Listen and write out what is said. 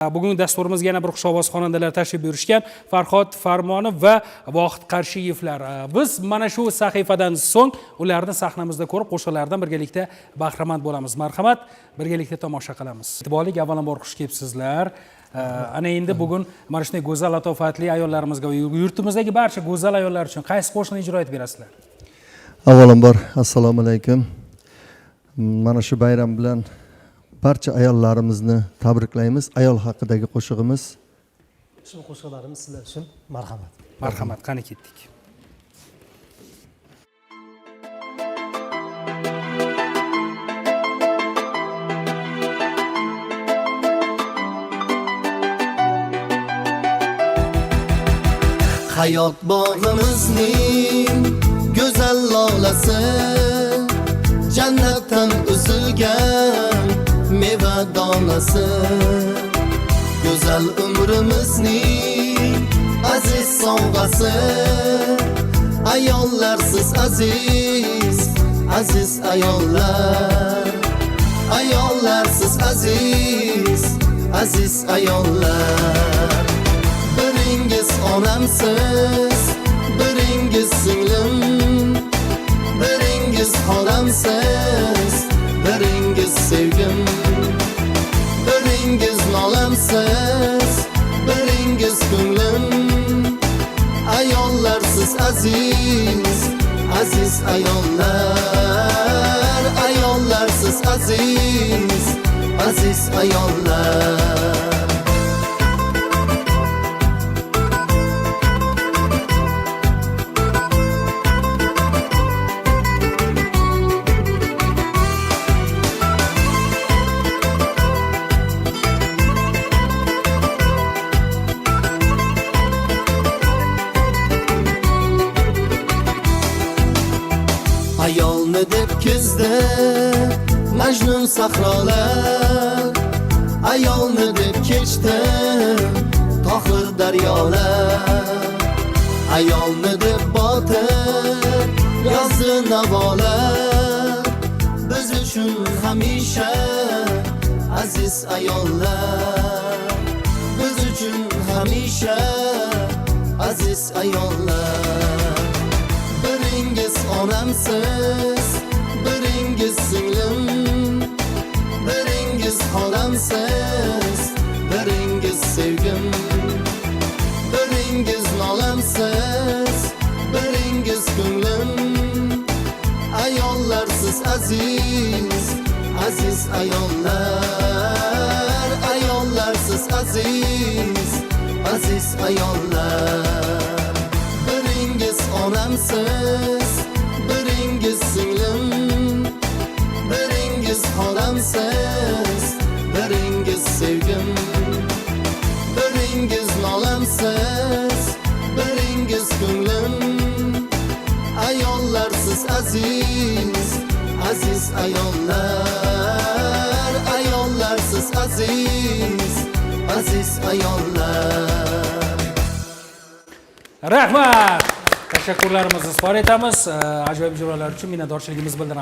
Bugun dasturimizga yana bir xushovoz xonandalar tashrif buyurishgan Farhod Farmonov va Vohid Qarshiyevlar. Biz mana shu sahifadan so'ng ularni sahnamizda ko'rib, qo'shiqlardan birgalikda bahramand bo'lamiz. Marhamat, birgalikda tomosha qilamiz. E'tiborli avvalambor xush kelibsizlar. Ana endi bugun mana shunday go'zal latofatli ayollarimizga, yurtimizdagi barcha go'zal ayollar uchun qaysi qo'shiqni ijro etib berasizlar? Avvalambor assalomu alaykum. Mana shu bayram bilan barcha ayollarimizni tabriklaymiz. Ayol haqidagi qo'shig'imiz. Shu qo'shiqlarimiz sizlar uchun marhamat. Marhamat, qani ketdik. Hayot bog'imizning go'zal lolasi, jannatdan uzilgan meva donasi, go'zal umrimizning aziz sovg'asi, ayollarsiz aziz, aziz ayollar, ayollarsiz aziz, aziz ayollar. Biringiz onamsiz, biringiz singlim, biringiz xolamsiz, biringiz sevgim, biringiz nolamsiz, biringiz ko'nglim, ayollarsiz aziz, aziz ayollar, ayollarsiz aziz, aziz ayollar. Ayolni deb kezdi Majnun sahrolar, ayolni deb kechdi Tohir daryolar, ayolni deb botir yozdi navolar. Biz uchun hamisha aziz ayollar, biz uchun hamisha aziz ayollar. Biringiz onamsiz, biringiz singlim, biringiz xolamsiz, biringiz sevgim, biringiz nolamsiz, biringiz ko'nglim, ayollarsiz aziz, aziz ayollar, ayollarsiz aziz, aziz ayollar. Biringiz onamsiz, biringiz singlim, biringiz xolamsiz, biringiz sevgim, biringiz nolamsiz, biringiz ko'nglim, ayollarsiz aziz, aziz ayollar, ayollarsiz aziz, aziz ayollar. Rahmat! Tashakkurlarimizni izhor etamiz. Ajoyib ijrolar uchun minnatdorchiligimizni bildiramiz.